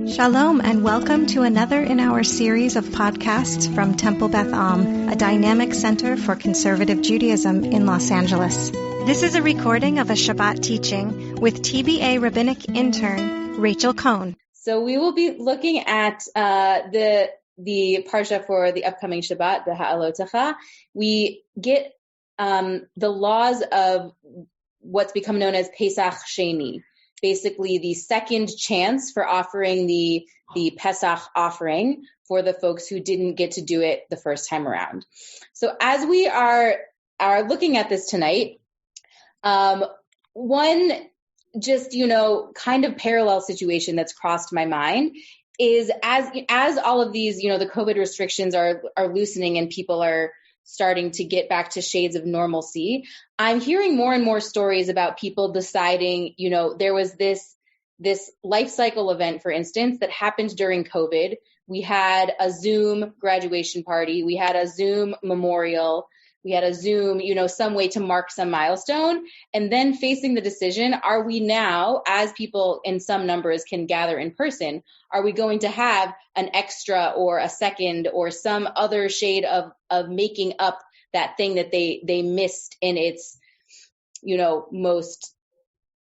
Shalom and welcome to another in our series of podcasts from Temple Beth Am, a dynamic center for conservative Judaism in Los Angeles. This is a recording of a Shabbat teaching with TBA Rabbinic Intern, Rachel Cohn. So we will be looking at the parsha for the upcoming Shabbat, the Ha'alotecha. We get the laws of what's become known as Pesach Sheni, basically the second chance for offering the Pesach offering for the folks who didn't get to do it the first time around. So as we are looking at this tonight, one just, kind of parallel situation that's crossed my mind is as all of these, the COVID restrictions are loosening and people are starting to get back to shades of normalcy, I'm hearing more and more stories about people deciding, there was this life cycle event, for instance, that happened during COVID. We had a Zoom graduation party. We had a Zoom memorial. We had a Zoom, some way to mark some milestone. And then facing the decision, are we now, as people in some numbers can gather in person, are we going to have an extra or a second or some other shade of making up that thing that they missed in its,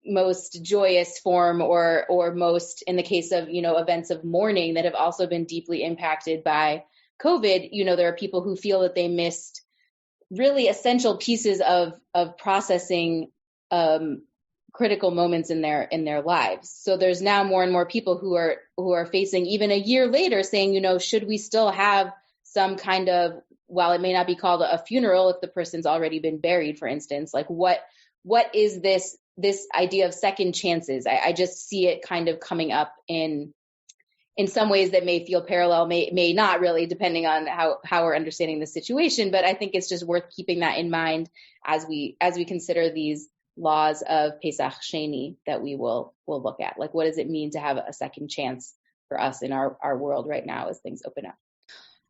most joyous form or most, in the case of, events of mourning that have also been deeply impacted by COVID, there are people who feel that they missed really essential pieces of processing critical moments in their lives. So there's now more and more people who are facing, even a year later, saying, should we still have some kind of, while it may not be called a funeral if the person's already been buried, for instance, like what is this idea of second chances? I just see it kind of coming up in some ways that may feel parallel, may not really, depending on how we're understanding the situation. But I think it's just worth keeping that in mind as we consider these laws of Pesach Sheni that we will look at. Like, what does it mean to have a second chance for us in our world right now as things open up?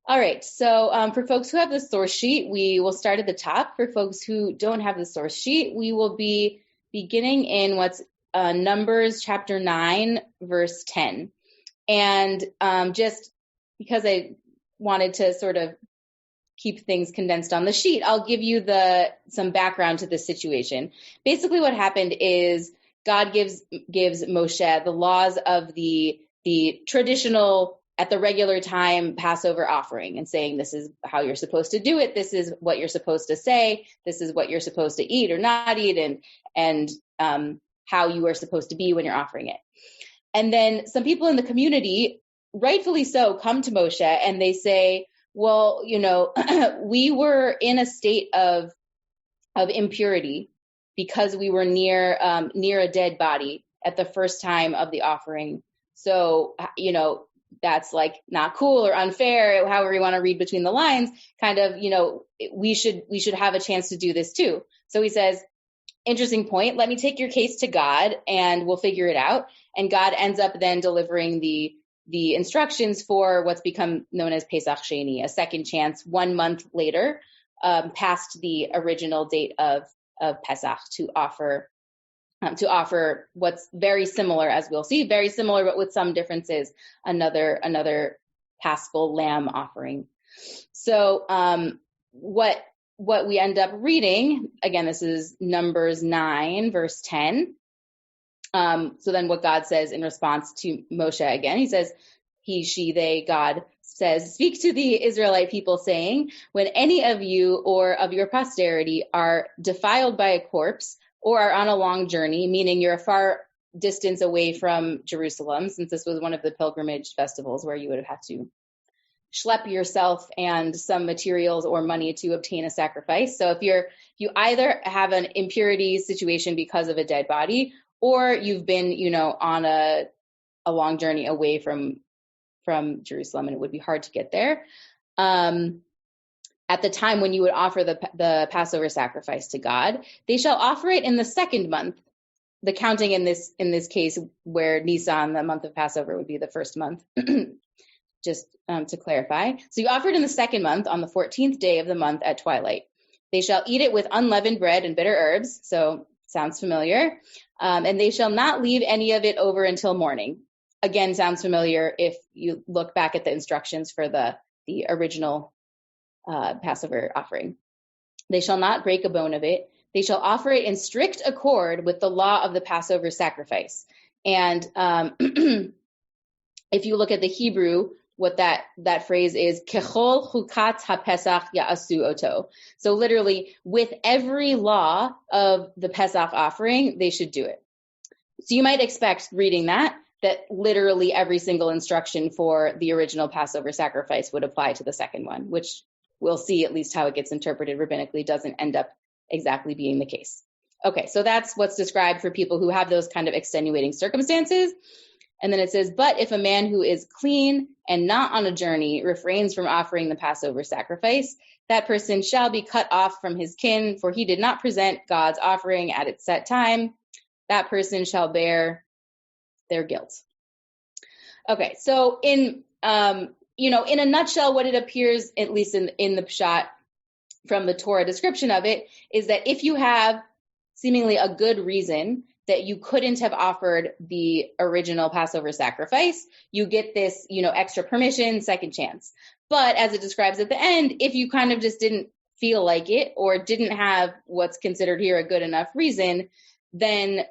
All right. So for folks who have the source sheet, we will start at the top. For folks who don't have the source sheet, we will be beginning in what's Numbers chapter 9, verse 10. And just because I wanted to sort of keep things condensed on the sheet, I'll give you some background to this situation. Basically what happened is God gives Moshe the laws of the traditional, at the regular time, Passover offering, and saying, this is how you're supposed to do it. This is what you're supposed to say. This is what you're supposed to eat or not eat, and how you are supposed to be when you're offering it. And then some people in the community, rightfully so, come to Moshe and they say, well, we were in a state of impurity because we were near a dead body at the first time of the offering. So, that's like not cool or unfair, however you want to read between the lines, kind of, we should have a chance to do this too. So he says, interesting point. Let me take your case to God and we'll figure it out. And God ends up then delivering the instructions for what's become known as Pesach Sheni, a second chance 1 month later, past the original date of Pesach to offer what's very similar, as we'll see, very similar, but with some differences, another paschal lamb offering. So what we end up reading, again, this is Numbers 9, verse 10. So then what God says in response to Moshe again, he says, he, she, they, God says, speak to the Israelite people saying, when any of you or of your posterity are defiled by a corpse or are on a long journey, meaning you're a far distance away from Jerusalem, since this was one of the pilgrimage festivals where you would have had to schlep yourself and some materials or money to obtain a sacrifice. So if you either have an impurity situation because of a dead body, or you've been, on a long journey away from Jerusalem, and it would be hard to get there. At the time when you would offer the Passover sacrifice to God, they shall offer it in the second month. The counting in this case, where Nisan, the month of Passover, would be the first month. Just to clarify. So you offer it in the second month on the 14th day of the month at twilight. They shall eat it with unleavened bread and bitter herbs. So sounds familiar. And they shall not leave any of it over until morning. again, sounds familiar if you look back at the instructions for the original Passover offering. They shall not break a bone of it. They shall offer it in strict accord with the law of the Passover sacrifice. And if you look at the Hebrew, what that phrase is, kechol chukat haPesach ya'asu oto. So literally, with every law of the Pesach offering, they should do it. So you might expect reading that literally every single instruction for the original Passover sacrifice would apply to the second one, which we'll see at least how it gets interpreted rabbinically doesn't end up exactly being the case. Okay, so that's what's described for people who have those kind of extenuating circumstances. And then it says, but if a man who is clean and not on a journey refrains from offering the Passover sacrifice, that person shall be cut off from his kin, for he did not present God's offering at its set time. That person shall bear their guilt. Okay, so in a nutshell, what it appears, at least in the Pshat from the Torah description of it, is that if you have seemingly a good reason that you couldn't have offered the original Passover sacrifice, you get this, extra permission, second chance. But as it describes at the end, if you kind of just didn't feel like it or didn't have what's considered here a good enough reason, then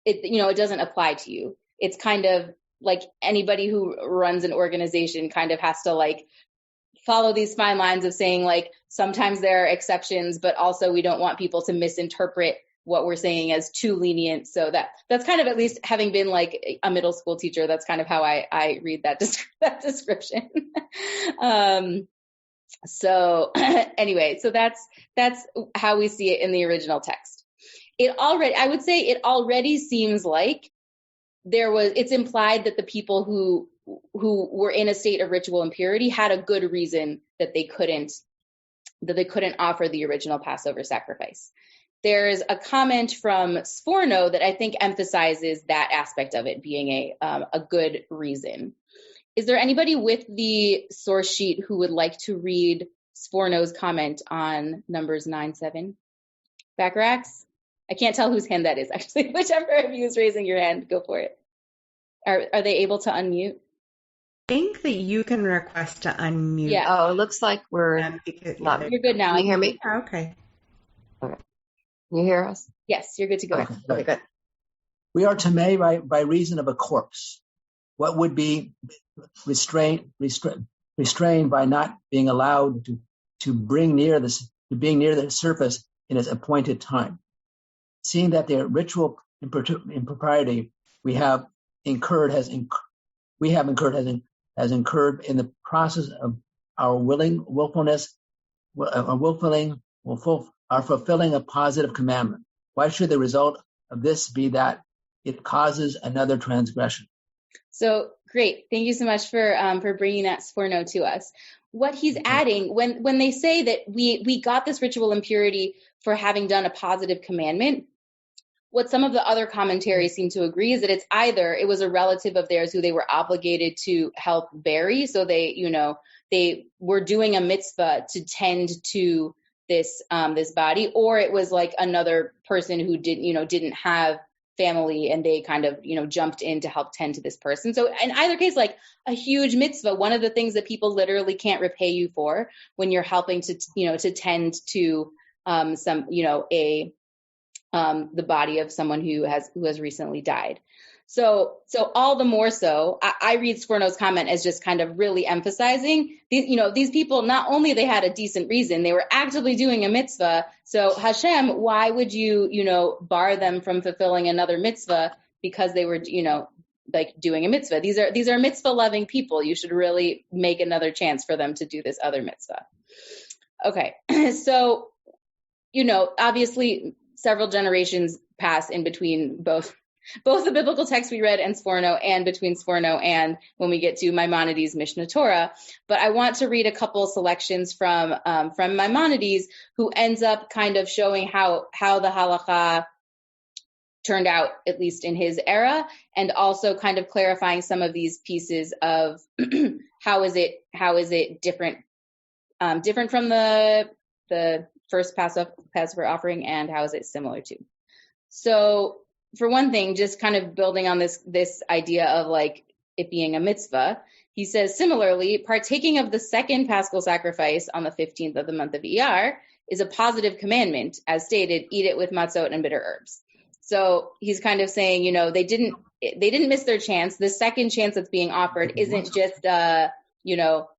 it doesn't apply to you. It's kind of like anybody who runs an organization kind of has to follow these fine lines of saying sometimes there are exceptions, but also we don't want people to misinterpret what we're saying as too lenient. So that's kind of, at least having been a middle school teacher, that's kind of how I read that description. So anyway, so that's how we see it in the original text. I would say it already seems like it's implied that the people who were in a state of ritual impurity had a good reason that they couldn't offer the original Passover sacrifice. There's a comment from Sforno that I think emphasizes that aspect of it being a good reason. Is there anybody with the source sheet who would like to read Sforno's comment on Numbers 9-7? Backrax? I can't tell whose hand that is, actually. Whichever of you is raising your hand, go for it. Are they able to unmute? I think that you can request to unmute. Yeah. Oh, it looks like we're not. You're good now. Can you hear me? Oh, okay. Okay. Can you hear us? Yes, you're good to go. Okay, good. We are tamei by reason of a corpse. What would be restrained by not being allowed to bring near being near the surface in its appointed time? Seeing that the ritual impropriety we have incurred has incurred in the process of our fulfilling a positive commandment. Why should the result of this be that it causes another transgression? So great. Thank you so much for bringing that Sforno to us. What he's adding, when they say that we got this ritual impurity for having done a positive commandment, what some of the other commentaries seem to agree is that it's either it was a relative of theirs who they were obligated to help bury, so they were doing a mitzvah to tend to this body, or it was another person who didn't have family and they kind of jumped in to help tend to this person. So in either case, a huge mitzvah, one of the things that people literally can't repay you for when you're helping to tend to the body of someone who has recently died. So all the more so, I read Sforno's comment as just kind of really emphasizing these people, not only they had a decent reason, they were actively doing a mitzvah. So Hashem, why would you, bar them from fulfilling another mitzvah because they were, doing a mitzvah? These are mitzvah loving people. You should really make another chance for them to do this other mitzvah. Okay. So, obviously several generations pass in between both the biblical text we read and Sforno, and between Sforno and when we get to Maimonides' Mishnah Torah. But I want to read a couple selections from Maimonides, who ends up kind of showing how the halakha turned out, at least in his era, and also kind of clarifying some of these pieces of how is it different from the first Passover offering, and how is it similar to. So for one thing, just kind of building on this idea of it being a mitzvah. He says, similarly, partaking of the second Paschal sacrifice on the 15th of the month of Iyar is a positive commandment. As stated, eat it with matzot and bitter herbs. So he's kind of saying, they didn't miss their chance. The second chance that's being offered isn't just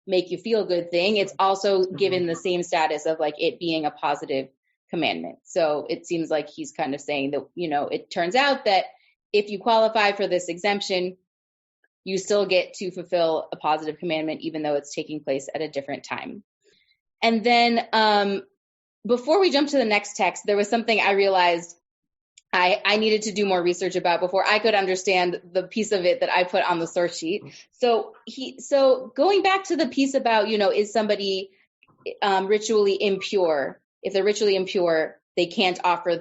make you feel good thing. It's also given the same status of like it being a positive commandment. So it seems like he's kind of saying that, it turns out that if you qualify for this exemption, you still get to fulfill a positive commandment, even though it's taking place at a different time. And then before we jump to the next text, there was something I realized I needed to do more research about before I could understand the piece of it that I put on the source sheet. So going back to the piece about, is somebody ritually impure? If they're ritually impure, they can't offer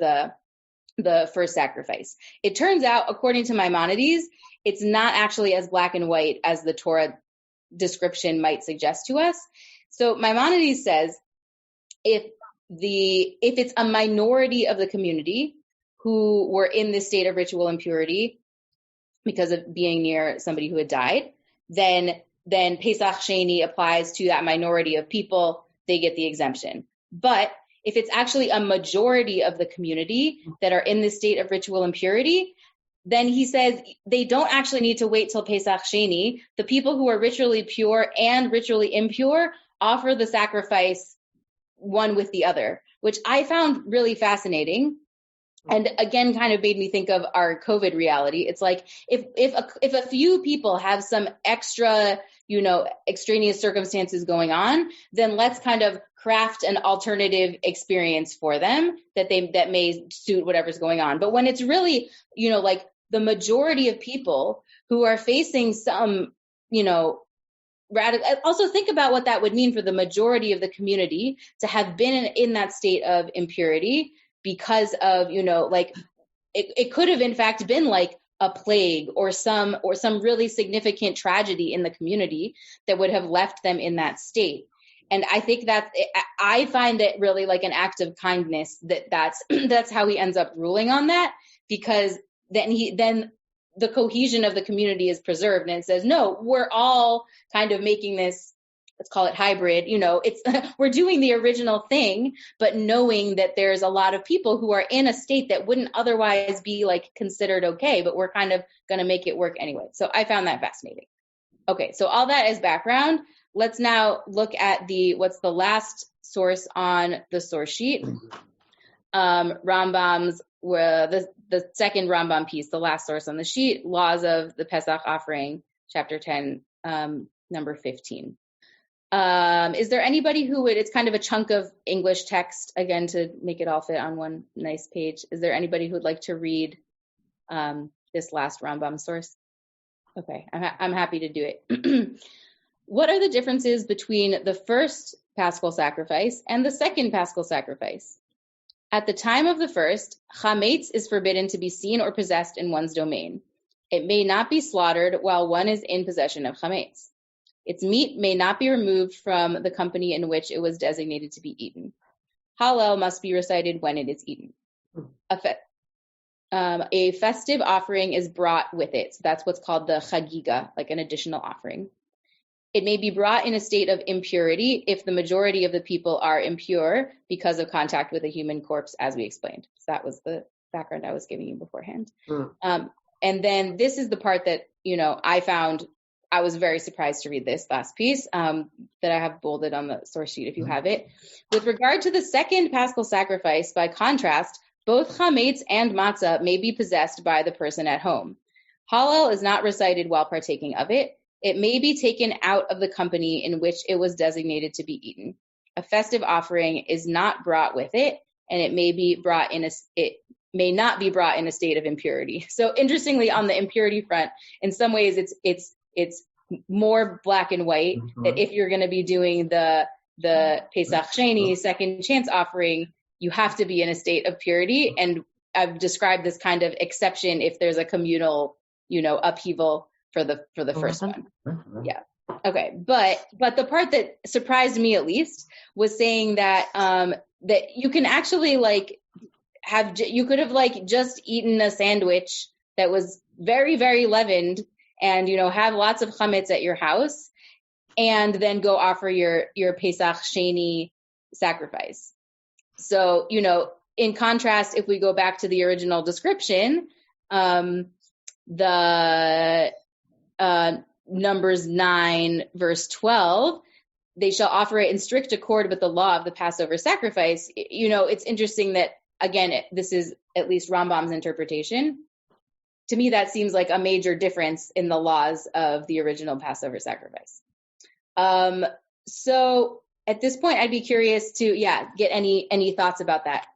the first sacrifice. It turns out, according to Maimonides, it's not actually as black and white as the Torah description might suggest to us. So Maimonides says, if it's a minority of the community who were in this state of ritual impurity because of being near somebody who had died, then Pesach Sheni applies to that minority of people. They get the exemption. But if it's actually a majority of the community that are in this state of ritual impurity, then he says they don't actually need to wait till Pesach Sheni. The people who are ritually pure and ritually impure offer the sacrifice one with the other, which I found really fascinating. And again, kind of made me think of our COVID reality. It's like if a few people have some extra, extraneous circumstances going on, then let's kind of craft an alternative experience for them that may suit whatever's going on. But when it's really, like the majority of people who are facing some, also think about what that would mean for the majority of the community to have been in that state of impurity because of, it could have in fact been like a plague or some really significant tragedy in the community that would have left them in that state. And I think I find it really like an act of kindness that's how he ends up ruling on that, because then the cohesion of the community is preserved, and it says, no, we're all kind of making this, let's call it hybrid, we're doing the original thing, but knowing that there's a lot of people who are in a state that wouldn't otherwise be like considered okay, but we're kind of going to make it work anyway. So I found that fascinating. Okay, so all that is background. Let's now look at what's the last source on the source sheet. Rambam's, the second Rambam piece, the last source on the sheet, Laws of the Pesach Offering, chapter 10, number 15. Is there anybody it's kind of a chunk of English text, again, to make it all fit on one nice page. Is there anybody who'd like to read this last Rambam source? Okay, I'm happy to do it. What are the differences between the first Paschal sacrifice and the second Paschal sacrifice? At the time of the first, chametz is forbidden to be seen or possessed in one's domain. It may not be slaughtered while one is in possession of chametz. Its meat may not be removed from the company in which it was designated to be eaten. Hallel must be recited when it is eaten. A festive offering is brought with it. So that's what's called the chagiga, like an additional offering. It may be brought in a state of impurity if the majority of the people are impure because of contact with a human corpse, as we explained. So that was the background I was giving you beforehand. And then this is the part that, I found, I was very surprised to read this last piece that I have bolded on the source sheet if you have it. With regard to the second Paschal sacrifice, by contrast, both chametz and matzah may be possessed by the person at home. Hallel is not recited while partaking of it. It may be taken out of the company in which it was designated to be eaten. A festive offering is not brought with it, and it may not be brought in a state of impurity. So interestingly, on the impurity front, in some ways it's more black and white, that if you're going to be doing the Pesach Sheni second chance offering, you have to be in a state of purity. And I've described this kind of exception if there's a communal, upheaval for the first one. Yeah. Okay. But the part that surprised me at least was saying that that you can actually you could have just eaten a sandwich that was very, very leavened and, have lots of chametz at your house, and then go offer your Pesach Sheni sacrifice. So, in contrast, if we go back to the original description, the Numbers 9, verse 12, they shall offer it in strict accord with the law of the Passover sacrifice. It's interesting that, again, this is at least Rambam's interpretation. To me, that seems like a major difference in the laws of the original Passover sacrifice. So at this point, I'd be curious to, get any thoughts about that.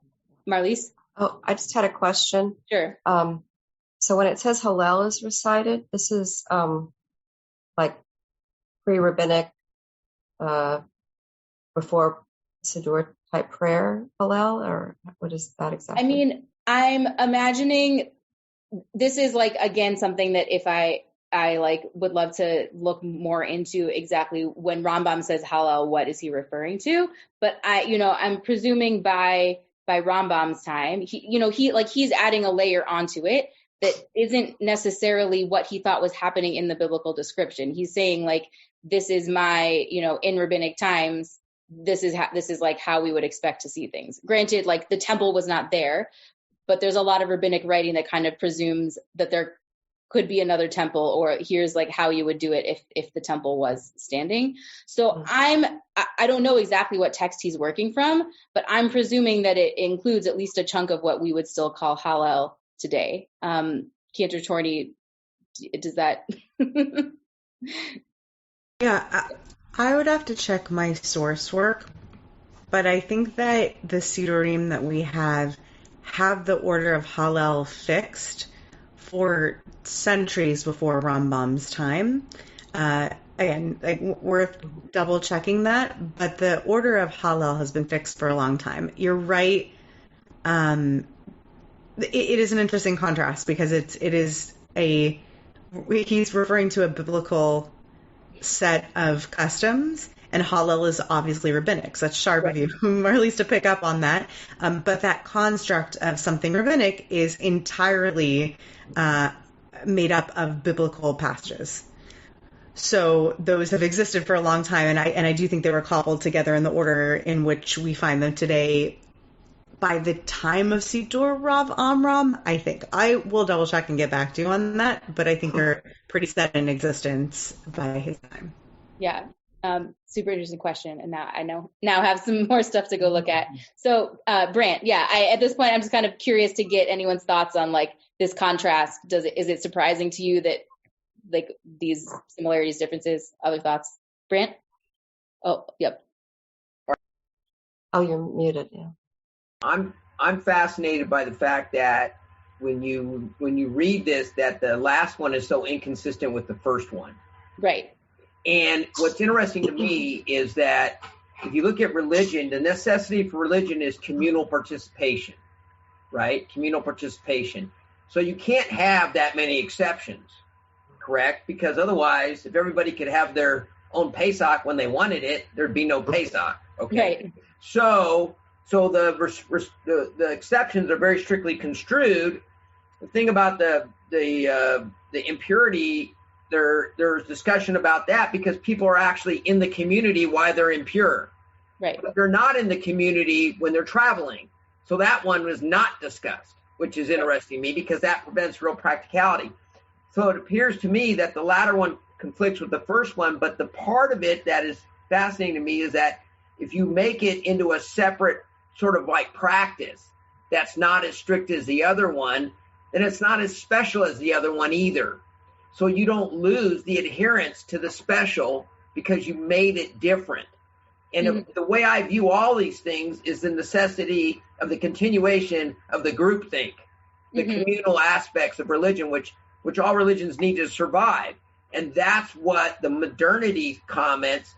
Marlies? Oh, I just had a question. Sure. So when it says Hallel is recited, this is like pre-rabbinic, before Siddur type prayer Hallel, or what is that exactly? I mean, I'm imagining this is like, again, something that if I would love to look more into exactly when Rambam says Hallel, what is he referring to? But I'm presuming by Rambam's time, he's adding a layer onto it that isn't necessarily what he thought was happening in the biblical description. He's saying like, this is my, in rabbinic times, this is like how we would expect to see things. Granted, like the temple was not there, but there's a lot of rabbinic writing that kind of presumes that there could be another temple, or here's like how you would do it if the temple was standing. So I don't know exactly what text he's working from, but I'm presuming that it includes at least a chunk of what we would still call Hallel today. Cantor Torney, does that? Yeah, I would have to check my source work, but I think that the Siddurim that we have the order of Hallel fixed for centuries before Rambam's time. Again, worth double checking that, but the order of Hallel has been fixed for a long time. You're right. It is an interesting contrast because he's referring to a biblical set of customs, and Hallel is obviously rabbinic. So that's sharp of you, or at least to pick up on that. But that construct of something rabbinic is entirely made up of biblical passages. So those have existed for a long time, and I do think they were cobbled together in the order in which we find them today. By the time of Siddur Rav Amram, I think. I will double check and get back to you on that, but I think they're pretty set in existence by his time. Yeah. Super interesting question. And now I now have some more stuff to go look at. So, Brant, at this point, I'm just kind of curious to get anyone's thoughts on like this contrast. Is it surprising to you that like these similarities, differences, other thoughts? Brant? Oh, yep. Oh, you're muted. Yeah. I'm fascinated by the fact that when you read this, that the last one is so inconsistent with the first one. Right. And what's interesting to me is that if you look at religion, the necessity for religion is communal participation, right? Communal participation. So you can't have that many exceptions, correct? Because otherwise, if everybody could have their own Pesach when they wanted it, there'd be no Pesach, okay? Right. So the exceptions are very strictly construed. The thing about the impurity, there's discussion about that because people are actually in the community while they're impure. Right. But they're not in the community when they're traveling. So that one was not discussed, which is interesting to me because that prevents real practicality. So it appears to me that the latter one conflicts with the first one, but the part of it that is fascinating to me is that if you make it into a separate sort of like practice that's not as strict as the other one, then it's not as special as the other one either. So you don't lose the adherence to the special because you made it different. And the way I view all these things is the necessity of the continuation of the groupthink, the communal aspects of religion, which all religions need to survive. And that's what the modernity comments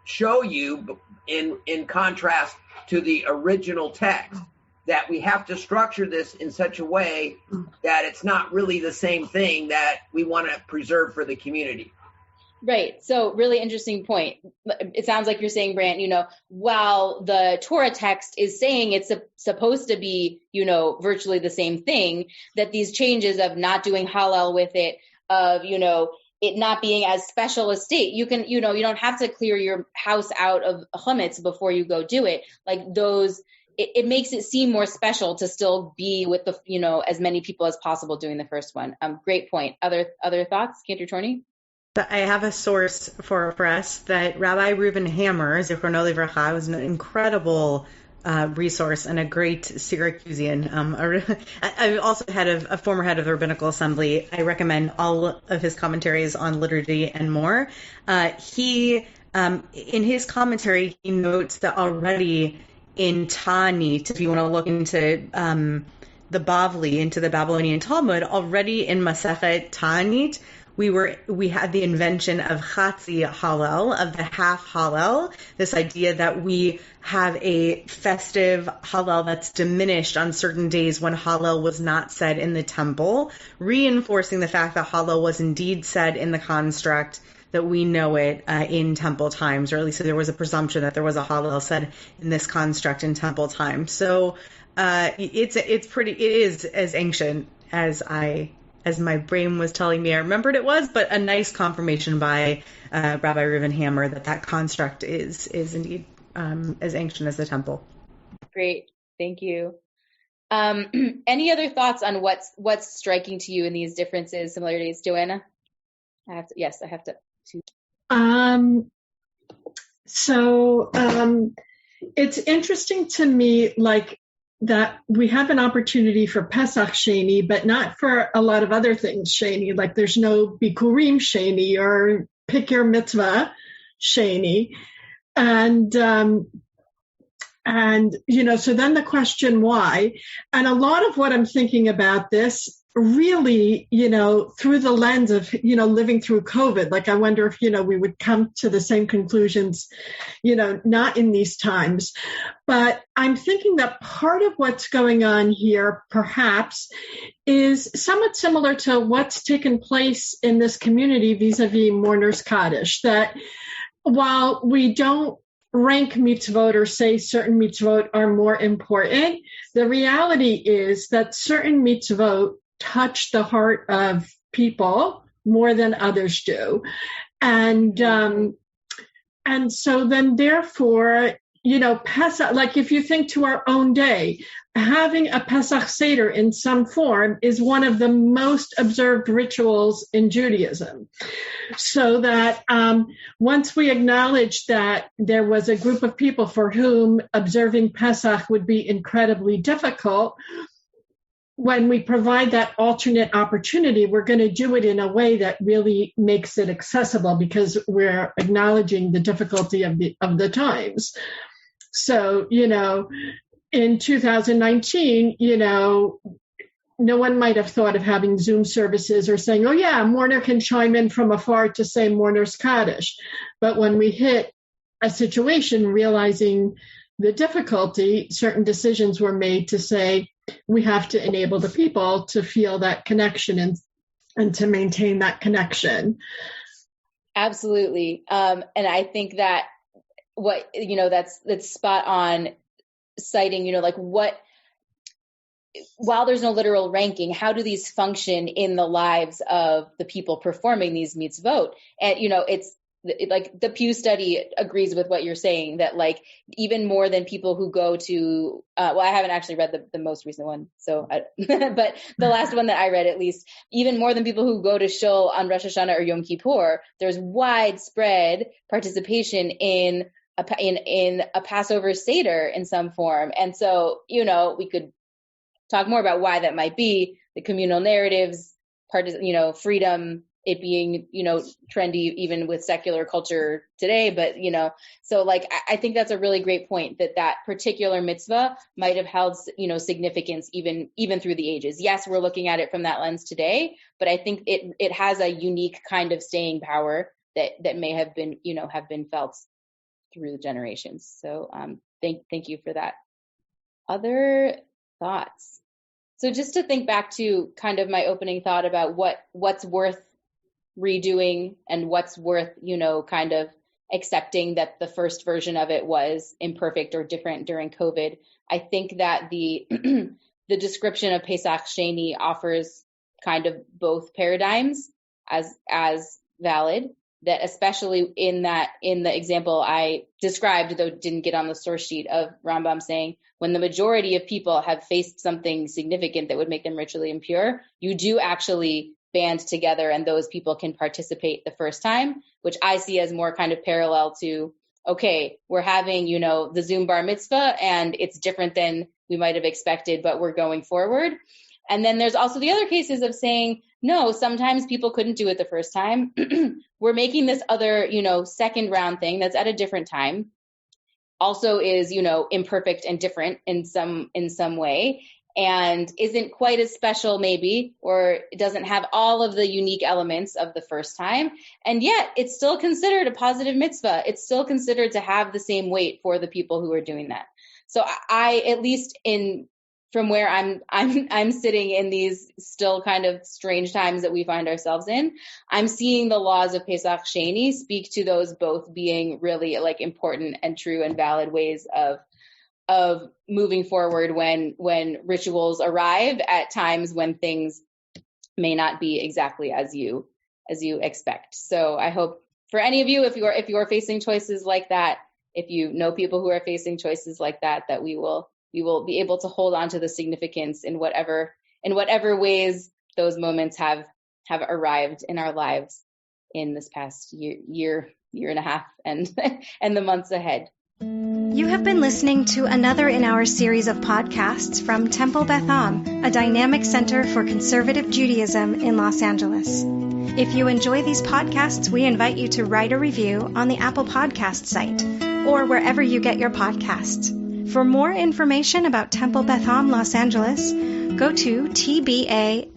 show you in contrast to the original text, that we have to structure this in such a way that it's not really the same thing that we want to preserve for the community. Right. So really interesting point. It sounds like you're saying, Brant, while the Torah text is saying it's supposed to be, virtually the same thing, that these changes of not doing Hallel with it, of, it not being as special a state. You can, you don't have to clear your house out of chametz before you go do it. Like those, it makes it seem more special to still be with the, as many people as possible doing the first one. Great point. Other thoughts, Cantor Torney? I have a source for us that Rabbi Reuven Hammer, Zichrono Livracha, was an incredible resource and a great Syracusean. I'm also a former head of the Rabbinical Assembly. I recommend all of his commentaries on liturgy and more. He, in his commentary, he notes that already in Ta'anit, if you want to look into the Bavli, into the Babylonian Talmud, already in Masechet Ta'anit, we had the invention of Chatzi Hallel, of the half Hallel, this idea that we have a festive Hallel that's diminished on certain days when Hallel was not said in the temple, reinforcing the fact that Hallel was indeed said in the construct that we know it in temple times, or at least there was a presumption that there was a Hallel said in this construct in temple times. So it is as ancient as my brain was telling me I remembered it was, but a nice confirmation by Rabbi Reuven Hammer that construct is indeed as ancient as the temple. Great, thank you. Any other thoughts on what's striking to you in these differences, similarities, Joanna? I have to. So it's interesting to me, like, that we have an opportunity for Pesach Sheni, but not for a lot of other things Sheni. Like there's no Bikurim Sheni or pick your mitzvah Sheni. And so then the question why, and a lot of what I'm thinking about this really, through the lens of, living through COVID, like I wonder if, we would come to the same conclusions, not in these times. But I'm thinking that part of what's going on here, perhaps, is somewhat similar to what's taken place in this community vis-a-vis Mourner's Kaddish, that while we don't rank mitzvot or say certain mitzvot are more important, the reality is that certain mitzvot touch the heart of people more than others do. And so then therefore, Pesach, like if you think to our own day, having a Pesach Seder in some form is one of the most observed rituals in Judaism. So that once we acknowledge that there was a group of people for whom observing Pesach would be incredibly difficult, when we provide that alternate opportunity, we're going to do it in a way that really makes it accessible because we're acknowledging the difficulty of the times. So, in 2019, no one might have thought of having Zoom services or saying, oh yeah, a mourner can chime in from afar to say Mourner's Kaddish. But when we hit a situation realizing the difficulty, certain decisions were made to say, we have to enable the people to feel that connection and to maintain that connection. Absolutely. And I think that that's spot on citing, while there's no literal ranking, how do these function in the lives of the people performing these mitzvot? And, it's like the Pew study agrees with what you're saying, that like even more than people who go to, I haven't actually read the most recent one, but the last one that I read, at least, even more than people who go to Shul on Rosh Hashanah or Yom Kippur, there's widespread participation in a Passover Seder in some form. And so, we could talk more about why that might be, the communal narratives, freedom, it being, trendy even with secular culture today. But, so like, I think that's a really great point, that particular mitzvah might have held, significance even through the ages. Yes, we're looking at it from that lens today, but I think it has a unique kind of staying power that may have been, have been felt through the generations. So thank you for that. Other thoughts? So just to think back to kind of my opening thought about what's worth redoing and what's worth, kind of accepting that the first version of it was imperfect or different during COVID. I think that the description of Pesach Sheni offers kind of both paradigms. as valid. That especially in the example I described, though didn't get on the source sheet, of Rambam saying when the majority of people have faced something significant that would make them ritually impure, you do actually band together and those people can participate the first time, which I see as more kind of parallel to, okay, we're having, the Zoom bar mitzvah and it's different than we might have expected, but we're going forward. And then there's also the other cases of saying, no, sometimes people couldn't do it the first time. We're making this other, second round thing that's at a different time. Also is, imperfect and different in some way, and isn't quite as special maybe, or it doesn't have all of the unique elements of the first time. And yet it's still considered a positive mitzvah. It's still considered to have the same weight for the people who are doing that. So I at least from where I'm sitting in these still kind of strange times that we find ourselves in, I'm seeing the laws of Pesach Sheni speak to those both being really like important and true and valid ways of moving forward when rituals arrive at times when things may not be exactly as you expect. So I hope for any of you, if you're facing choices like that, if you know people who are facing choices like that, that we will be able to hold on to the significance in whatever ways those moments have arrived in our lives in this past year and a half and the months ahead. You have been listening to another in our series of podcasts from Temple Beth Am, a dynamic center for conservative Judaism in Los Angeles. If you enjoy these podcasts, we invite you to write a review on the Apple Podcast site or wherever you get your podcasts. For more information about Temple Beth Am Los Angeles, go to tbala.org.